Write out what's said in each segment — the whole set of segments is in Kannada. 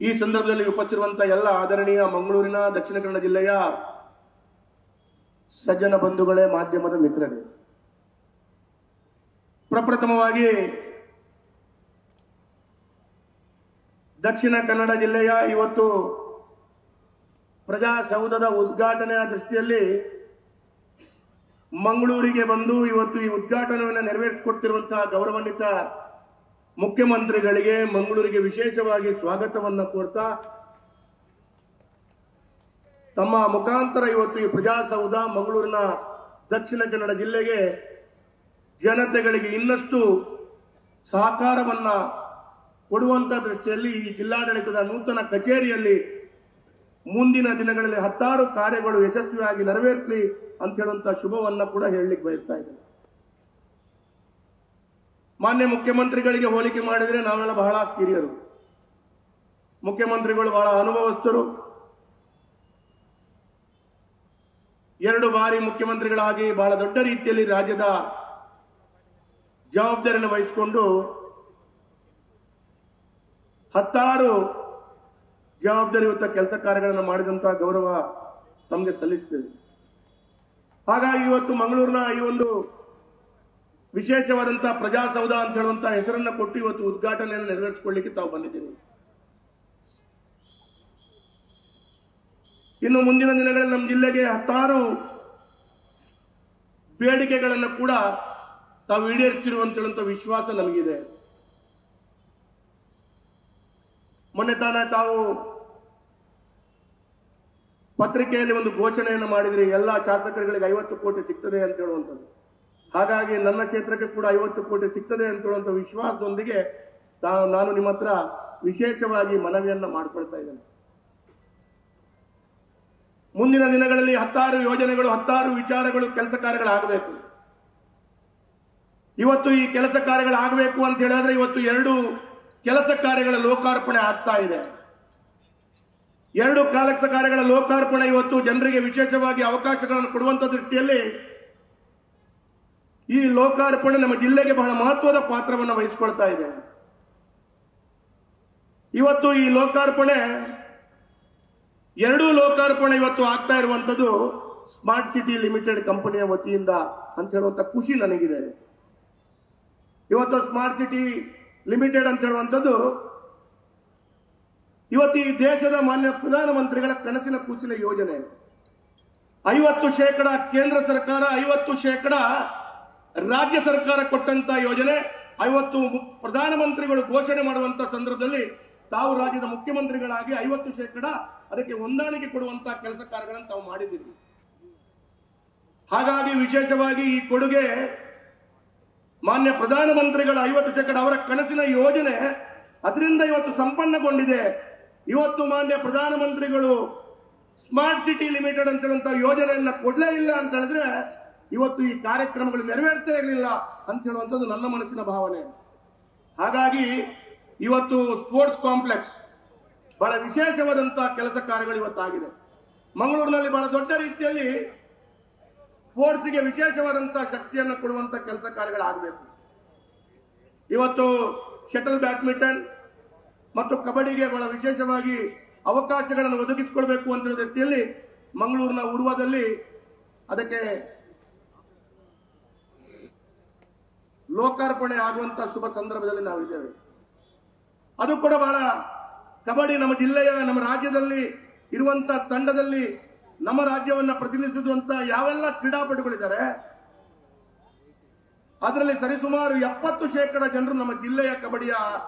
ಈ ಸಂದರ್ಭದಲ್ಲಿ ಉಪಸ್ಥಿತಿರುವಂತಹ ಎಲ್ಲ ಆದರಣೀಯ ಮಂಗಳೂರಿನ ದಕ್ಷಿಣ ಕನ್ನಡ ಜಿಲ್ಲೆಯ ಸಜ್ಜನ ಬಂಧುಗಳೇ, ಮಾಧ್ಯಮದ ಮಿತ್ರರೇ, ಪ್ರಪ್ರಥಮವಾಗಿ ದಕ್ಷಿಣ ಕನ್ನಡ ಜಿಲ್ಲೆಯ ಇವತ್ತು ಪ್ರಜಾಸೌಧದ ಉದ್ಘಾಟನೆಯ ದೃಷ್ಟಿಯಲ್ಲಿ ಮಂಗಳೂರಿಗೆ ಬಂದು ಇವತ್ತು ಈ ಉದ್ಘಾಟನೆಯನ್ನು ನೆರವೇರಿಸಿಕೊಡ್ತಿರುವಂತಹ ಗೌರವಾನ್ವಿತ ಮುಖ್ಯಮಂತ್ರಿಗಳಿಗೆ ಮಂಗಳೂರಿಗೆ ವಿಶೇಷವಾಗಿ ಸ್ವಾಗತವನ್ನು ಕೋರ್ತಾ ತಮ್ಮ ಮುಖಾಂತರ ಇವತ್ತು ಈ ಪ್ರಜಾಸೌಧ ಮಂಗಳೂರಿನ ದಕ್ಷಿಣ ಕನ್ನಡ ಜಿಲ್ಲೆಗೆ ಜನತೆಗಳಿಗೆ ಇನ್ನಷ್ಟು ಸಹಕಾರವನ್ನ ಕೊಡುವಂತ ದೃಷ್ಟಿಯಲ್ಲಿ ಈ ಜಿಲ್ಲಾಡಳಿತದ ನೂತನ ಕಚೇರಿಯಲ್ಲಿ ಮುಂದಿನ ದಿನಗಳಲ್ಲಿ 10 ಕಾರ್ಯಗಳು ಯಶಸ್ವಿಯಾಗಿ ನೆರವೇರಿಸಲಿ ಅಂತ ಹೇಳುವಂತ ಶುಭವನ್ನ ಕೂಡ ಹೇಳಲಿಕ್ಕೆ ಬಯಸ್ತಾ ಇದ್ದೇನೆ. ಮಾನ್ಯ ಮುಖ್ಯಮಂತ್ರಿಗಳಿಗೆ ಹೋಲಿಕೆ ಮಾಡಿದರೆ ನಾವೆಲ್ಲ ಬಹಳ ಕಿರಿಯರು, ಮುಖ್ಯಮಂತ್ರಿಗಳು ಬಹಳ ಅನುಭವಸ್ಥರು. 2 ಬಾರಿ ಮುಖ್ಯಮಂತ್ರಿಗಳಾಗಿ ಬಹಳ ದೊಡ್ಡ ರೀತಿಯಲ್ಲಿ ರಾಜ್ಯದ ಜವಾಬ್ದಾರಿಯನ್ನು ವಹಿಸಿಕೊಂಡು 10 ಜವಾಬ್ದಾರಿಯುತ ಕೆಲಸ ಕಾರ್ಯಗಳನ್ನು ಮಾಡಿದಂತಹ ಗೌರವ ತಮಗೆ ಸಲ್ಲಿಸುತ್ತೇವೆ. ಹಾಗಾಗಿ ಇವತ್ತು ಮಂಗಳೂರಿನ ಈ ಒಂದು ವಿಶೇಷವಾದಂತಹ ಪ್ರಜಾಸೌಧ ಅಂತ ಹೇಳುವಂತಹ ಹೆಸರನ್ನು ಕೊಟ್ಟು ಇವತ್ತು ಉದ್ಘಾಟನೆಯನ್ನು ನೆರವೇರಿಸಿಕೊಳ್ಳಿಕ್ಕೆ ತಾವು ಬಂದಿದ್ದೀವಿ. ಇನ್ನು ಮುಂದಿನ ದಿನಗಳಲ್ಲಿ ನಮ್ಮ ಜಿಲ್ಲೆಗೆ 10 ಬೇಡಿಕೆಗಳನ್ನು ಕೂಡ ತಾವು ಈಡೇರಿಸಿರುವಂತ ವಿಶ್ವಾಸ ನಮಗಿದೆ. ಮೊನ್ನೆ ತಾನೇ ತಾವು ಪತ್ರಿಕೆಯಲ್ಲಿ ಒಂದು ಘೋಷಣೆಯನ್ನು ಮಾಡಿದ್ರಿ, ಎಲ್ಲ ಶಾಸಕರುಗಳಿಗೆ 50 ಕೋಟಿ ಸಿಗ್ತದೆ ಅಂತ ಹೇಳುವಂಥದ್ದು. ಹಾಗಾಗಿ ನನ್ನ ಕ್ಷೇತ್ರಕ್ಕೆ ಕೂಡ 50 ಕೋಟಿ ಸಿಗ್ತದೆ ಅಂತ ಹೇಳುವಂಥ ವಿಶ್ವಾಸದೊಂದಿಗೆ ನಾನು ನಿಮ್ಮ ಹತ್ರ ವಿಶೇಷವಾಗಿ ಮನವಿಯನ್ನ ಮಾಡಿಕೊಳ್ತಾ ಇದ್ದೇನೆ. ಮುಂದಿನ ದಿನಗಳಲ್ಲಿ 10 ಯೋಜನೆಗಳು, 10 ವಿಚಾರಗಳು, ಕೆಲಸ ಕಾರ್ಯಗಳಾಗಬೇಕು. ಇವತ್ತು ಈ ಕೆಲಸ ಕಾರ್ಯಗಳಾಗಬೇಕು ಅಂತ ಹೇಳಿದ್ರೆ ಇವತ್ತು 2 ಕೆಲಸ ಕಾರ್ಯಗಳ ಲೋಕಾರ್ಪಣೆ ಆಗ್ತಾ ಇದೆ. 2 ಕೆಲಸ ಕಾರ್ಯಗಳ ಲೋಕಾರ್ಪಣೆ ಇವತ್ತು ಜನರಿಗೆ ವಿಶೇಷವಾಗಿ ಅವಕಾಶಗಳನ್ನು ಕೊಡುವಂತ ದೃಷ್ಟಿಯಲ್ಲಿ ಈ ಲೋಕಾರ್ಪಣೆ ನಮ್ಮ ಜಿಲ್ಲೆಗೆ ಬಹಳ ಮಹತ್ವದ ಪಾತ್ರವನ್ನು ವಹಿಸಿಕೊಳ್ತಾ ಇದೆ. ಇವತ್ತು ಈ ಲೋಕಾರ್ಪಣೆ 2 ಲೋಕಾರ್ಪಣೆ ಇವತ್ತು ಆಗ್ತಾ ಇರುವಂತದ್ದು ಸ್ಮಾರ್ಟ್ ಸಿಟಿ ಲಿಮಿಟೆಡ್ ಕಂಪನಿಯ ವತಿಯಿಂದ ಅಂತ ಹೇಳುವಂತ ಖುಷಿ ನನಗಿದೆ. ಇವತ್ತು ಸ್ಮಾರ್ಟ್ ಸಿಟಿ ಲಿಮಿಟೆಡ್ ಅಂತ ಹೇಳುವಂಥದ್ದು ಇವತ್ತು ಈ ದೇಶದ ಮಾನ್ಯ ಪ್ರಧಾನಮಂತ್ರಿಗಳ ಕನಸಿನ ಕೂಸಿನ ಯೋಜನೆ. 50% ಕೇಂದ್ರ ಸರ್ಕಾರ, 50% ರಾಜ್ಯ ಸರ್ಕಾರ ಕೊಟ್ಟಂತ ಯೋಜನೆ. 50 ಪ್ರಧಾನಮಂತ್ರಿಗಳು ಘೋಷಣೆ ಮಾಡುವಂತ ಸಂದರ್ಭದಲ್ಲಿ ತಾವು ರಾಜ್ಯದ ಮುಖ್ಯಮಂತ್ರಿಗಳಾಗಿ 50% ಅದಕ್ಕೆ ಹೊಂದಾಣಿಕೆ ಕೊಡುವಂತಹ ಕೆಲಸ ಕಾರ್ಯಗಳನ್ನು ತಾವು ಮಾಡಿದ್ದೀರಿ. ಹಾಗಾಗಿ ವಿಶೇಷವಾಗಿ ಈ ಕೊಡುಗೆ ಮಾನ್ಯ ಪ್ರಧಾನಮಂತ್ರಿಗಳ 50% ಅವರ ಕನಸಿನ ಯೋಜನೆ ಅದರಿಂದ ಇವತ್ತು ಸಂಪನ್ನಗೊಂಡಿದೆ. ಇವತ್ತು ಮಾನ್ಯ ಪ್ರಧಾನಮಂತ್ರಿಗಳು ಸ್ಮಾರ್ಟ್ ಸಿಟಿ ಲಿಮಿಟೆಡ್ ಅಂತ ಹೇಳುವಂತಹ ಯೋಜನೆಯನ್ನ ಕೊಡಲೇ ಇಲ್ಲ ಅಂತ ಹೇಳಿದ್ರೆ ಇವತ್ತು ಈ ಕಾರ್ಯಕ್ರಮಗಳು ನೆರವೇರ್ತಾ ಇರಲಿಲ್ಲ ಅಂತ ಹೇಳುವಂಥದ್ದು ನನ್ನ ಮನಸ್ಸಿನ ಭಾವನೆ. ಹಾಗಾಗಿ ಇವತ್ತು ಸ್ಪೋರ್ಟ್ಸ್ ಕಾಂಪ್ಲೆಕ್ಸ್ ಬಹಳ ವಿಶೇಷವಾದಂತಹ ಕೆಲಸ ಕಾರ್ಯಗಳು ಇವತ್ತಾಗಿದೆ. ಮಂಗಳೂರಿನಲ್ಲಿ ಬಹಳ ದೊಡ್ಡ ರೀತಿಯಲ್ಲಿ ಸ್ಪೋರ್ಟ್ಸ್ಗೆ ವಿಶೇಷವಾದಂತಹ ಶಕ್ತಿಯನ್ನು ಕೊಡುವಂತ ಕೆಲಸ ಕಾರ್ಯಗಳಾಗಬೇಕು. ಇವತ್ತು ಶಟಲ್ ಬ್ಯಾಡ್ಮಿಂಟನ್ ಮತ್ತು ಕಬಡ್ಡಿಗೆ ಬಹಳ ವಿಶೇಷವಾಗಿ ಅವಕಾಶಗಳನ್ನು ಒದಗಿಸಿಕೊಳ್ಬೇಕು ಅಂತ ಹೇಳುವ ರೀತಿಯಲ್ಲಿ ಮಂಗಳೂರಿನ ಉರ್ವದಲ್ಲಿ ಅದಕ್ಕೆ ಲೋಕಾರ್ಪಣೆ ಆಗುವಂತಹ ಶುಭ ಸಂದರ್ಭದಲ್ಲಿ ನಾವಿದ್ದೇವೆ. ಅದು ಕೂಡ ಬಹಳ ಕಬಡ್ಡಿ ನಮ್ಮ ಜಿಲ್ಲೆಯ, ನಮ್ಮ ರಾಜ್ಯದಲ್ಲಿ ಇರುವಂತಹ ತಂಡದಲ್ಲಿ ನಮ್ಮ ರಾಜ್ಯವನ್ನ ಪ್ರತಿನಿಧಿಸುವಂತ ಯಾವೆಲ್ಲ ಕ್ರೀಡಾಪಟುಗಳಿದ್ದಾರೆ ಅದರಲ್ಲಿ ಸರಿಸುಮಾರು 70% ಜನರು ನಮ್ಮ ಜಿಲ್ಲೆಯ ಕಬಡ್ಡಿಯ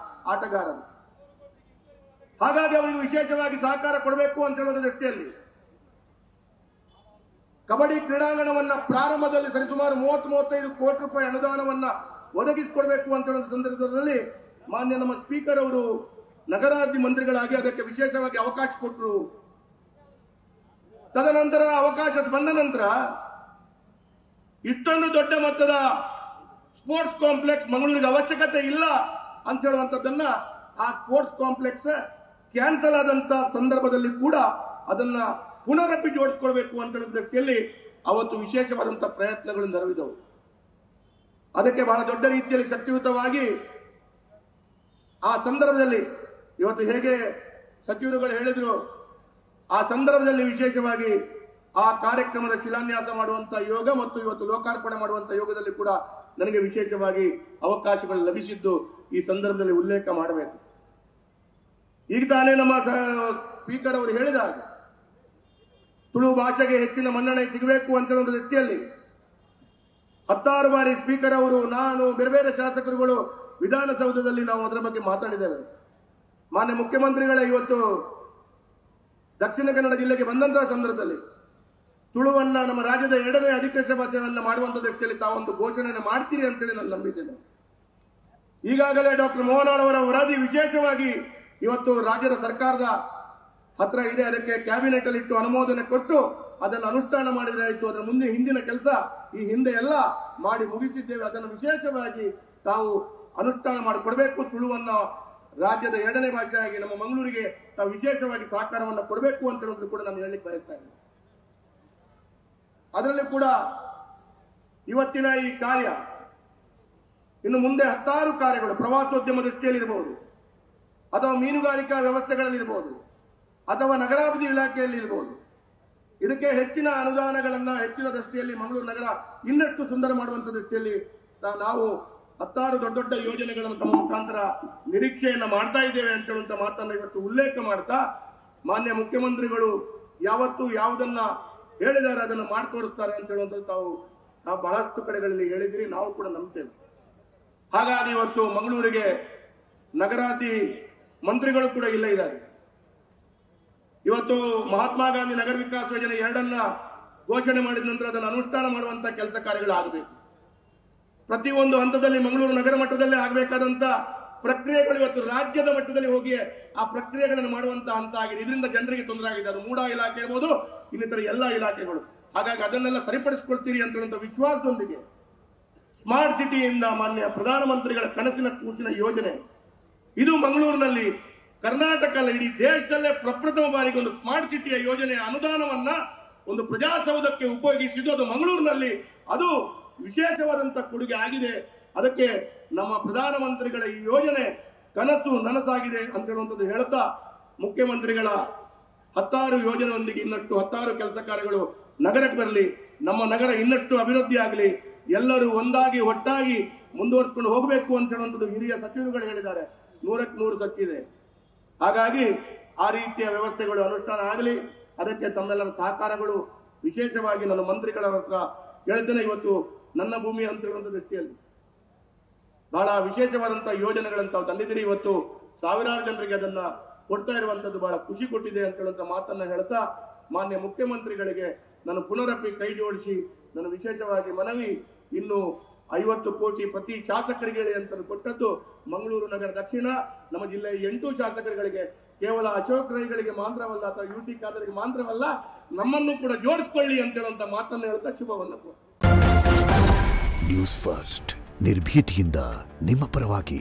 ಆಟಗಾರರು. ಹಾಗಾಗಿ ಅವರಿಗೆ ವಿಶೇಷವಾಗಿ ಸಹಕಾರ ಕೊಡಬೇಕು ಅಂತ ಹೇಳುವ ದೃಷ್ಟಿಯಲ್ಲಿ ಕಬಡ್ಡಿ ಕ್ರೀಡಾಂಗಣವನ್ನ ಪ್ರಾರಂಭದಲ್ಲಿ ಸರಿಸುಮಾರು 30-35 ಕೋಟಿ ರೂಪಾಯಿ ಅನುದಾನವನ್ನ ಒದಗಿಸಿಕೊಡ್ಬೇಕು ಅಂತ ಹೇಳುವ ಸಂದರ್ಭದಲ್ಲಿ ಮಾನ್ಯ ನಮ್ಮ ಸ್ಪೀಕರ್ ಅವರು ನಗರಾಭಿವೃದ್ಧಿ ಮಂತ್ರಿಗಳಾಗಿ ಅದಕ್ಕೆ ವಿಶೇಷವಾಗಿ ಅವಕಾಶ ಕೊಟ್ಟರು. ತದನಂತರ ಅವಕಾಶ ಬಂದ ನಂತರ ಇಷ್ಟೊಂದು ದೊಡ್ಡ ಮೊತ್ತದ ಸ್ಪೋರ್ಟ್ಸ್ ಕಾಂಪ್ಲೆಕ್ಸ್ ಮಂಗಳೂರಿಗೆ ಅವಶ್ಯಕತೆ ಇಲ್ಲ ಅಂತ ಹೇಳುವಂತದ್ದನ್ನ ಆ ಸ್ಪೋರ್ಟ್ಸ್ ಕಾಂಪ್ಲೆಕ್ಸ್ ಕ್ಯಾನ್ಸಲ್ ಆದಂತ ಸಂದರ್ಭದಲ್ಲಿ ಕೂಡ ಅದನ್ನ ಪುನರಪಿ ಜೋಡಿಸಿಕೊಳ್ಬೇಕು ಅಂತ ಹೇಳಿದ ವ್ಯಕ್ತಿಯಲ್ಲಿ ಅವತ್ತು ವಿಶೇಷವಾದಂತಹ ಪ್ರಯತ್ನಗಳು ನೆರವಿದವು. ಅದಕ್ಕೆ ಬಹಳ ದೊಡ್ಡ ರೀತಿಯಲ್ಲಿ ಶಕ್ತಿಯುತವಾಗಿ ಆ ಸಂದರ್ಭದಲ್ಲಿ ಇವತ್ತು ಹೇಗೆ ಸಚಿವರುಗಳು ಹೇಳಿದರು. ಆ ಸಂದರ್ಭದಲ್ಲಿ ವಿಶೇಷವಾಗಿ ಆ ಕಾರ್ಯಕ್ರಮದ ಶಿಲಾನ್ಯಾಸ ಮಾಡುವಂಥ ಯೋಗ ಮತ್ತು ಇವತ್ತು ಲೋಕಾರ್ಪಣೆ ಮಾಡುವಂಥ ಯೋಗದಲ್ಲಿ ಕೂಡ ನನಗೆ ವಿಶೇಷವಾಗಿ ಅವಕಾಶಗಳು ಲಭಿಸಿದ್ದು ಈ ಸಂದರ್ಭದಲ್ಲಿ ಉಲ್ಲೇಖ ಮಾಡಬೇಕು. ಈಗ ತಾನೇ ನಮ್ಮ ಸ್ಪೀಕರ್ ಅವರು ಹೇಳಿದಾಗ ತುಳು ಭಾಷೆಗೆ ಹೆಚ್ಚಿನ ಮನ್ನಣೆ ಸಿಗಬೇಕು ಅಂತ ಹೇಳುವ ದೃಷ್ಟಿಯಲ್ಲಿ 10 ಬಾರಿ ಸ್ಪೀಕರ್ ಅವರು, ನಾನು, ಬೇರೆ ಬೇರೆ ಶಾಸಕರುಗಳು ವಿಧಾನಸೌಧದಲ್ಲಿ ನಾವು ಅದರ ಬಗ್ಗೆ ಮಾತಾಡಿದ್ದೇವೆ. ಮಾನ್ಯ ಮುಖ್ಯಮಂತ್ರಿಗಳೇ ಇವತ್ತು ದಕ್ಷಿಣ ಕನ್ನಡ ಜಿಲ್ಲೆಗೆ ಬಂದಂತಹ ಸಂದರ್ಭದಲ್ಲಿ ತುಳುವನ್ನ ನಮ್ಮ ರಾಜ್ಯದ 2ನೇ ಅಧಿಕೃತ ಭಾಷೆಯನ್ನು ಮಾಡುವಂಥ ದೃಷ್ಟಿಯಲ್ಲಿ ತಾವೊಂದು ಘೋಷಣೆಯನ್ನು ಮಾಡ್ತೀರಿ ಅಂತೇಳಿ ನಾನು ನಂಬಿದ್ದೇನೆ. ಈಗಾಗಲೇ ಡಾಕ್ಟರ್ ಮೋಹನಾಳ್ ಅವರ ವರದಿ ವಿಶೇಷವಾಗಿ ಇವತ್ತು ರಾಜ್ಯದ ಸರ್ಕಾರದ ಹತ್ರ ಇದೆ. ಅದಕ್ಕೆ ಕ್ಯಾಬಿನೆಟ್ ಅಲ್ಲಿ ಇಟ್ಟು ಅನುಮೋದನೆ ಕೊಟ್ಟು ಅದನ್ನು ಅನುಷ್ಠಾನ ಮಾಡಿದರೆ ಆಯಿತು. ಅದರ ಮುಂದೆ ಹಿಂದಿನ ಕೆಲಸ ಈ ಹಿಂದೆ ಎಲ್ಲ ಮಾಡಿ ಮುಗಿಸಿದ್ದೇವೆ. ಅದನ್ನು ವಿಶೇಷವಾಗಿ ತಾವು ಅನುಷ್ಠಾನ ಮಾಡಿಕೊಡ್ಬೇಕು. ತುಳುವನ್ನ ರಾಜ್ಯದ 2ನೇ ಭಾಷೆಯಾಗಿ ನಮ್ಮ ಮಂಗಳೂರಿಗೆ ತಾವು ವಿಶೇಷವಾಗಿ ಸಹಕಾರವನ್ನು ಕೊಡಬೇಕು ಅಂತ ಹೇಳೋದು ಕೂಡ ನಾನು ಹೇಳಲಿಕ್ಕೆ ಬಯಸ್ತಾ ಇದ್ದೇನೆ. ಅದರಲ್ಲಿ ಕೂಡ ಇವತ್ತಿನ ಈ ಕಾರ್ಯ ಇನ್ನು ಮುಂದೆ 10 ಕಾರ್ಯಗಳು ಪ್ರವಾಸೋದ್ಯಮ ದೃಷ್ಟಿಯಲ್ಲಿರಬಹುದು, ಅಥವಾ ಮೀನುಗಾರಿಕಾ ವ್ಯವಸ್ಥೆಗಳಲ್ಲಿರ್ಬೋದು, ಅಥವಾ ನಗರಾಭಿವೃದ್ಧಿ ಇಲಾಖೆಯಲ್ಲಿ ಇರಬಹುದು, ಇದಕ್ಕೆ ಹೆಚ್ಚಿನ ಅನುದಾನಗಳನ್ನು ಹೆಚ್ಚಿನ ದೃಷ್ಟಿಯಲ್ಲಿ ಮಂಗಳೂರು ನಗರ ಇನ್ನಷ್ಟು ಸುಂದರ ಮಾಡುವಂಥ ದೃಷ್ಟಿಯಲ್ಲಿ ನಾವು 10 ದೊಡ್ಡ ದೊಡ್ಡ ಯೋಜನೆಗಳನ್ನು ತಮ್ಮ ಮುಖಾಂತರ ನಿರೀಕ್ಷೆಯನ್ನು ಮಾಡ್ತಾ ಇದ್ದೇವೆ ಅಂತ ಹೇಳುವಂಥ ಮಾತನ್ನು ಇವತ್ತು ಉಲ್ಲೇಖ ಮಾಡ್ತಾ, ಮಾನ್ಯ ಮುಖ್ಯಮಂತ್ರಿಗಳು ಯಾವತ್ತು ಯಾವುದನ್ನ ಹೇಳಿದ್ದಾರೆ ಅದನ್ನು ಮಾಡಿಕೊಡಿಸ್ತಾರೆ ಅಂತ ಹೇಳುವಂಥದ್ದು ತಾವು ಬಹಳಷ್ಟು ಕಡೆಗಳಲ್ಲಿ ಹೇಳಿದಿರಿ, ನಾವು ಕೂಡ ನಂಬ್ತೇವೆ. ಹಾಗಾಗಿ ಇವತ್ತು ಮಂಗಳೂರಿಗೆ ನಗರಾಭಿವೃದ್ಧಿ ಮಂತ್ರಿಗಳು ಕೂಡ ಇದ್ದಾರೆ. ಇವತ್ತು ಮಹಾತ್ಮ ಗಾಂಧಿ ನಗರ ವಿಕಾಸ ಯೋಜನೆ 2 ಘೋಷಣೆ ಮಾಡಿದ ನಂತರ ಅದನ್ನು ಅನುಷ್ಠಾನ ಮಾಡುವಂತ ಕೆಲಸ ಕಾರ್ಯಗಳಾಗಬೇಕು. ಪ್ರತಿಯೊಂದು ಹಂತದಲ್ಲಿ ಮಂಗಳೂರು ನಗರ ಮಟ್ಟದಲ್ಲೇ ಆಗಬೇಕಾದಂತ ಪ್ರಕ್ರಿಯೆಗಳು ಇವತ್ತು ರಾಜ್ಯದ ಮಟ್ಟದಲ್ಲಿ ಹೋಗಿ ಆ ಪ್ರಕ್ರಿಯೆಗಳನ್ನು ಮಾಡುವಂತ ಹಂತ ಆಗಿದೆ. ಇದರಿಂದ ಜನರಿಗೆ ತೊಂದರೆ ಆಗಿದೆ. ಅದು ಮೂಡಾ ಇಲಾಖೆ ಇರ್ಬೋದು, ಇನ್ನಿತರ ಎಲ್ಲ ಇಲಾಖೆಗಳು. ಹಾಗಾಗಿ ಅದನ್ನೆಲ್ಲ ಸರಿಪಡಿಸಿಕೊಡ್ತೀರಿ ಅಂತ ಹೇಳುವಂಥ ವಿಶ್ವಾಸದೊಂದಿಗೆ ಸ್ಮಾರ್ಟ್ ಸಿಟಿಯಿಂದ ಮಾನ್ಯ ಪ್ರಧಾನಮಂತ್ರಿಗಳ ಕನಸಿನ ಕೂಸಿನ ಯೋಜನೆ ಇದು ಮಂಗಳೂರಿನಲ್ಲಿ ಕರ್ನಾಟಕ ಅಲ್ಲ ಇಡೀ ದೇಶದಲ್ಲೇ ಪ್ರಪ್ರಥಮ ಬಾರಿಗೆ ಒಂದು ಸ್ಮಾರ್ಟ್ ಸಿಟಿಯ ಯೋಜನೆಯ ಅನುದಾನವನ್ನ ಒಂದು ಪ್ರಜಾಸೌಧಕ್ಕೆ ಉಪಯೋಗಿಸಿದ್ದು ಅದು ಮಂಗಳೂರಿನಲ್ಲಿ. ಅದು ವಿಶೇಷವಾದಂಥ ಕೊಡುಗೆ ಆಗಿದೆ. ಅದಕ್ಕೆ ನಮ್ಮ ಪ್ರಧಾನಮಂತ್ರಿಗಳ ಈ ಯೋಜನೆ ಕನಸು ನನಸಾಗಿದೆ ಅಂತ ಹೇಳುವಂಥದ್ದು ಹೇಳ್ತಾ, ಮುಖ್ಯಮಂತ್ರಿಗಳ 10 ಯೋಜನೆಯೊಂದಿಗೆ ಇನ್ನಷ್ಟು 10 ಕೆಲಸ ಕಾರ್ಯಗಳು ನಗರಕ್ಕೆ ಬರಲಿ, ನಮ್ಮ ನಗರ ಇನ್ನಷ್ಟು ಅಭಿವೃದ್ಧಿ ಆಗಲಿ, ಎಲ್ಲರೂ ಒಂದಾಗಿ ಒಟ್ಟಾಗಿ ಮುಂದುವರಿಸಿಕೊಂಡು ಹೋಗಬೇಕು ಅಂತ ಹೇಳುವಂಥದ್ದು ಹಿರಿಯ ಸಚಿವರುಗಳು ಹೇಳಿದ್ದಾರೆ. 100ಕ್ಕೆ 100 ಸಕ್ಕಿದೆ. ಹಾಗಾಗಿ ಆ ರೀತಿಯ ವ್ಯವಸ್ಥೆಗಳು ಅನುಷ್ಠಾನ ಆಗಲಿ, ಅದಕ್ಕೆ ತಮ್ಮೆಲ್ಲರ ಸಹಕಾರಗಳು ವಿಶೇಷವಾಗಿ ನನ್ನ ಮಂತ್ರಿಗಳ ಹತ್ರ ಹೇಳ್ತೇನೆ. ಇವತ್ತು ನನ್ನ ಭೂಮಿ ಅಂತ ಹೇಳುವಂಥ ದೃಷ್ಟಿಯಲ್ಲಿ ಬಹಳ ವಿಶೇಷವಾದಂಥ ಯೋಜನೆಗಳನ್ನು ತಾವು ತಂದಿದ್ದೀರಿ. ಇವತ್ತು ಸಾವಿರಾರು ಜನರಿಗೆ ಅದನ್ನ ಕೊಡ್ತಾ ಇರುವಂಥದ್ದು ಬಹಳ ಖುಷಿ ಕೊಟ್ಟಿದೆ ಅಂತ ಹೇಳುವಂಥ ಮಾತನ್ನ ಹೇಳ್ತಾ, ಮಾನ್ಯ ಮುಖ್ಯಮಂತ್ರಿಗಳಿಗೆ ನಾನು ಪುನರಪಿ ಕೈ ಜೋಡಿಸಿ ನಾನು ವಿಶೇಷವಾಗಿ ಮನವಿ, ಇನ್ನು 50 ಕೋಟಿ ಪ್ರತಿ ಶಾಸಕರಿಗೆ ಹೇಳಿ ಅಂತ ಕೊಟ್ಟದ್ದು ಮಂಗಳೂರು ನಗರ ದಕ್ಷಿಣ ನಮ್ಮ ಜಿಲ್ಲೆಯ 8 ಶಾಸಕರುಗಳಿಗೆ, ಕೇವಲ ಅಶೋಕ್ ರೈಗಳಿಗೆ ಮಾತ್ರವಲ್ಲ ಅಥವಾ UT ಖಾದರ್ಗೆ ಮಾತ್ರವಲ್ಲ, ನಮ್ಮನ್ನು ಕೂಡ ಜೋಡಿಸಿಕೊಳ್ಳಿ ಅಂತ ಹೇಳುವಂತ ಮಾತನ್ನು ಹೇಳ್ತಾ ಶುಭವನ್ನು. ನ್ಯೂಸ್ ಫಸ್ಟ್ ನಿರ್ಭೀತಿಯಿಂದ ನಿಮ್ಮ ಪರವಾಗಿ.